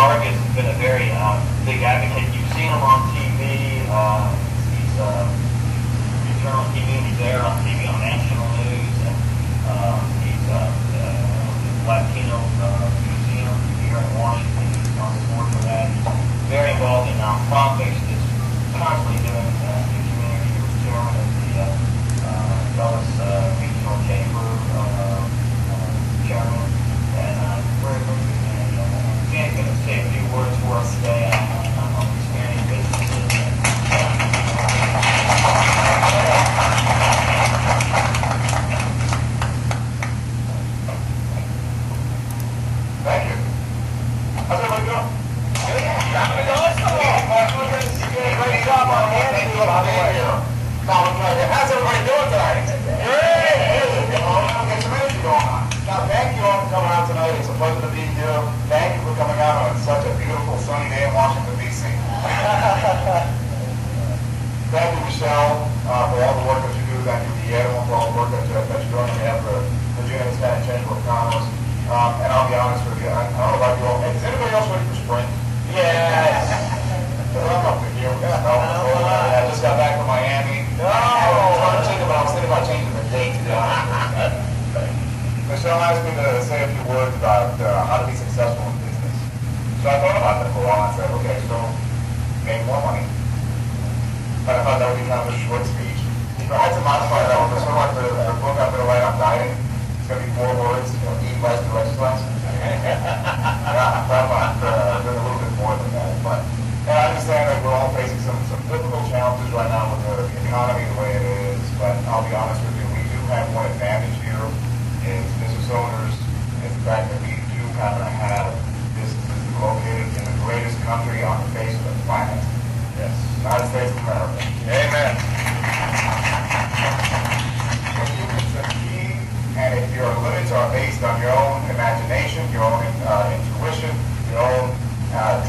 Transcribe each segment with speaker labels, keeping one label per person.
Speaker 1: Vargas has been a very big advocate. You've seen him on TV. He's internal community there on TV on national news, and he's Latino Museum here in Washington. He's on the board for that. He's very involved in nonprofits. He's constantly doing the community. He was chairman of the Dulles Regional Chamber chairman, and very good man. Dan's going to say a few words for us today on expanding businesses.
Speaker 2: Thank you. How's everybody doing? Great job on the end. How's everybody doing tonight? Great! Get some energy going on. Now, thank you all for coming out tonight. It's a pleasure to be here. Thank you for coming out on such a beautiful sunny day in Washington, D.C. Thank you, Michelle, for all the work that you do. Thank you, Guillermo, for all the work that you're doing on behalf of the Virginia Hispanic Chamber of Commerce. And I'll be honest with you, I don't know about you all. Is anybody else ready for spring? Yes! I'm up to here. I just got back from Miami. No! I was thinking about changing the date. Michelle asked me to say a few words about how to be successful in business. So I thought about that for a while and said, okay, so make more money. But I thought that would be kind of a short speech. So I had to modify that one. Sort of like the book I'm going to write on dieting. It's going to be 4 words, eat less, do exercise. Yeah, I'm doing a little bit more than that. But I understand that we're all facing some difficult challenges right now with the economy the way it is. But I'll be honest with you, we do have one advantage here as business owners, is the fact that we do happen to have businesses located in the greatest country on the face of the planet. Yes, United States of America. Amen. And if your limits are based on your own imagination, your own intuition, your own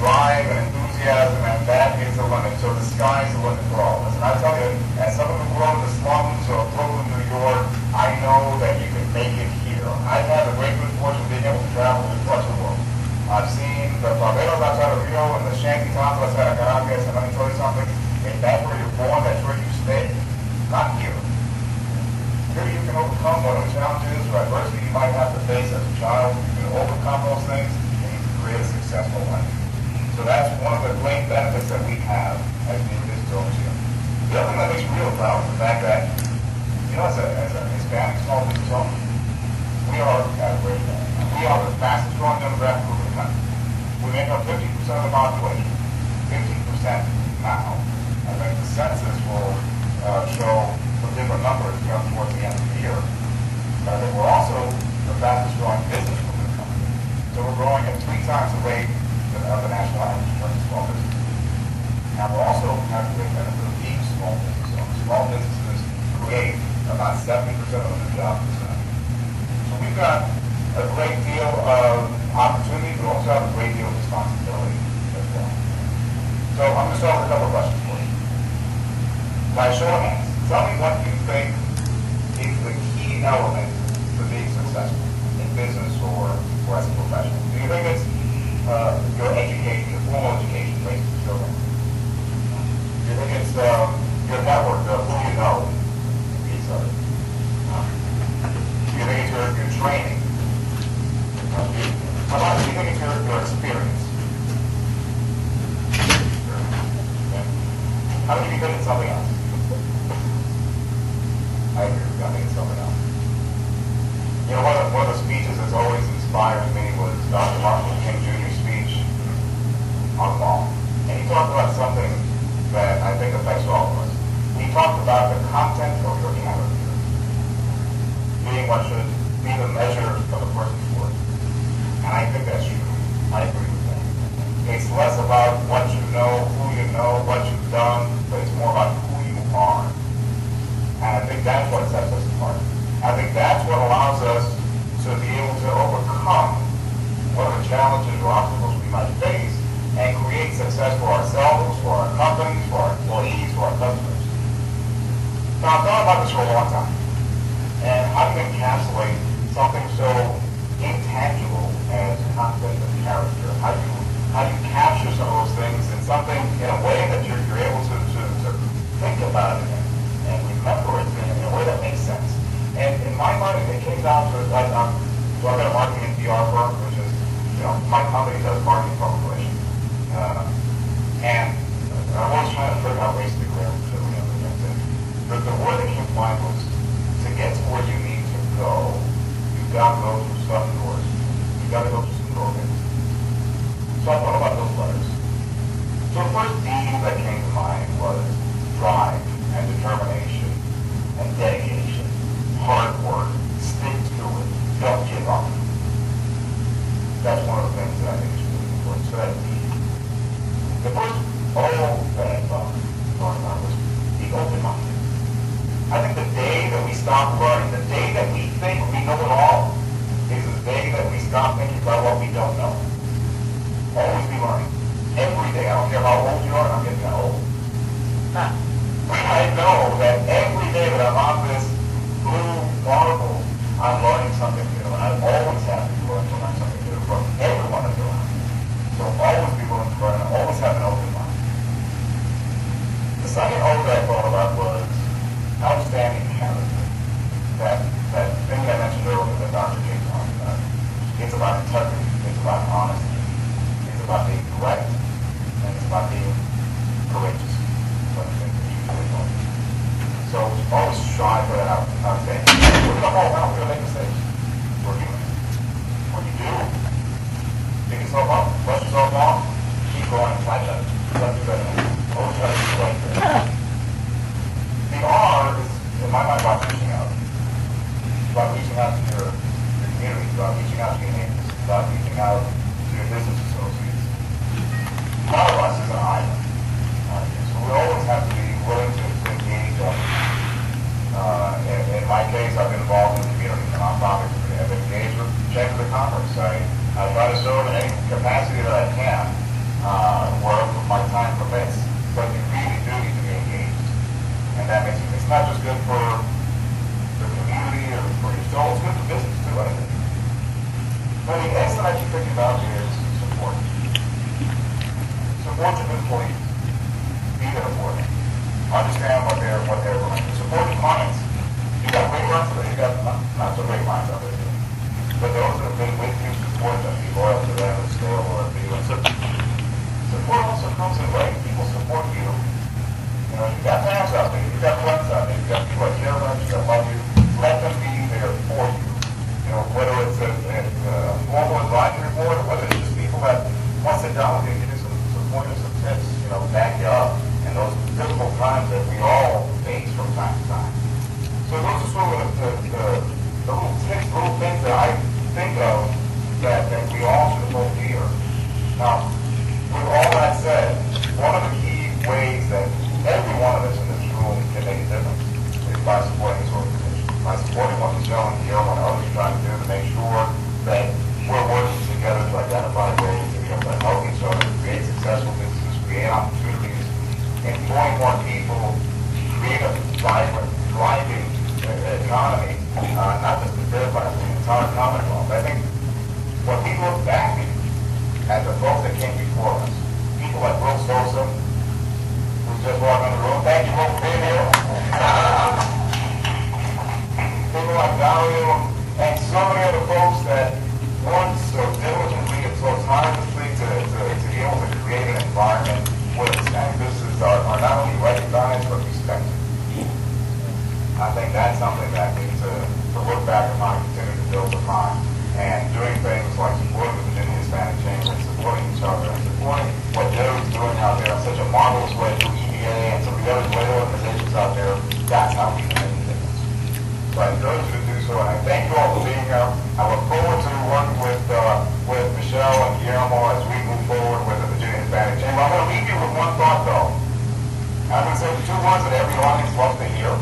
Speaker 2: drive and enthusiasm, and that is the limit. So the sky's the limit for all of us. And I tell you, as someone who grew up in the slums of Brooklyn, New York, I know that you can make it here. I've had the great good fortune of being able to travel to parts of the world. I've seen the favelas outside of Rio and the shanty towns outside of Caracas, and let me tell you something, if that's where you're born, that's where you stay. Not here. Here you can overcome whatever challenges or adversity you might have to face as a child. You can overcome those things, and you can create a successful life. So that's one of the great benefits that we have as being business owners here. The other thing that makes me real proud is the fact that, you know, as a Hispanic small business owner, we are the fastest growing demographic group in the country. We make up 50% of the population, 15% now. I think the census will show some different numbers towards the end of the year. But I think we're also the fastest growing business group in the country. So we're growing at 3 times the rate of the national average in terms of small business. And we're also having the great benefit of being small business owners. Small businesses create about 70% of the jobs in this country. So we've got a great deal of opportunity, but also have a great deal of responsibility as well. So I'm going to start with a couple of questions for you. By show of hands, tell me what you think is the key element to being successful in business or as a professional. Do you think it's your education, your formal education, raising children? Do you think it's your network, who you know, each other? Do you think it's your training? How about do you think it's your experience? Okay. How do you think it's something else? I agree with you. I think it's something else. You know, one of the speeches that's always inspired me was Dr. Martin Luther King Jr.'s speech on the wall. And he talked about something that I think affects all of us. He talked about the content of your character being what should be the measure of a person's worth. And I think that's true. I agree with that. It's less about what you know, who you know, what you've done, but it's more about who you are. And I think that's what sets us apart. I think that's what allows us to be able to overcome whatever challenges or obstacles we might face and create success for ourselves, for our companies, for our employees, for our customers. Now, I've thought about this for a long time. And how do you encapsulate something so intangible as content of character? How do you line, it came down to, so I've got a marketing and PR firm, which is, my company does marketing public relations. And I was trying to figure out ways to clear so we have the word that came to mind was, to get to where you need to go, you've got to go through some doors. You've got to go through some doorways. So I thought about those letters. So the first D that came to mind was drive and determination and dedication, hard work, stick to it, don't give up. That's one of the things that I think is really important. So that D. The first O that I thought about was the open mind. I think the day that we stop learning, the day that we think we know it all, is the day that we stop thinking about what we don't know. Always be learning. Every day. I don't care how old you are, I'm getting that old. I know that every day that I'm on this blue marble, I'm learning something new, and I'm always happy to learn something new from everyone that's around me. So always be willing to learn and always have an open mind. The second O that I thought about was outstanding character. That thing that I mentioned earlier that Dr. J talked about. It's about integrity. It's about honesty. It's about being correct. And it's about being courageous. So always strive for that outstanding. We're going to fall down. We're going to make mistakes. We're human. When you do, pick yourself up, brush yourself off, keep going, try to do better. Always try to do right there. The R is, in my mind, about reaching out. It's about reaching out to your community. It's about reaching out to your neighbors. It's about reaching out to your business associates. None of us is an island. So we always have to be willing to engage others. In my case, I've been involved in the community, the nonprofit community. I've been engaged with Chamber of Commerce. I try to serve in any capacity that I can, where my time permits. But you really do need to be engaged. And that makes it's not just good for the community or for your soul, it's good for business too, I think. But the next that I keep thinking about is support. Support your employees. Be there for them. Understand what they're doing. Support your clients. You got great ones today. You got not so great minds out there. But those that have been with you, support them. Be loyal to them and still or be with them. Support also comes in ways. People support you. You've got fans out there. You've got friends out there. You've got people that care about you, that love you. Let them be there for you. Whether it's a formal advisory board or whether it's just people that once they're done with you, give you some pointers, some tips, back you up. And those difficult times that we all face from time to time. So those are sort of the little tips, little things that I think of that we all should hold dear. Now, with all that said, one of the key ways that every one of us in this room can make a difference is by supporting this organization. By supporting what Michelle and Guillermo and others are trying to do to make sure that we're working together to identify ways to be able to help each other, create successful businesses, create opportunities, employ more people, create a vibrant, thriving economy, not just the Fairfax, but the entire Commonwealth. I think when we look back at the folks that came before us, people like Will Sosa, who's just walking in the room, thank you for being here. People like Dario, and so many other folks that worked so diligently and so tirelessly to be able to create an environment where Hispanic businesses are not only recognized but respected. I think that's something that we need to look back upon, continue to build upon, and doing things like supporting the Virginia Hispanic Chamber, and supporting each other, and supporting what Jerry's doing out there in such a marvelous way through EBA and some of the other great organizations out there. That's how we can make a difference. So I encourage you to do so, and I thank you all for being here. I look forward to working with Michelle and Guillermo as we move forward with the Virginia Hispanic Chamber. I'm going to leave you with one thought, though. I'm going to say the two words that every audience loves to hear.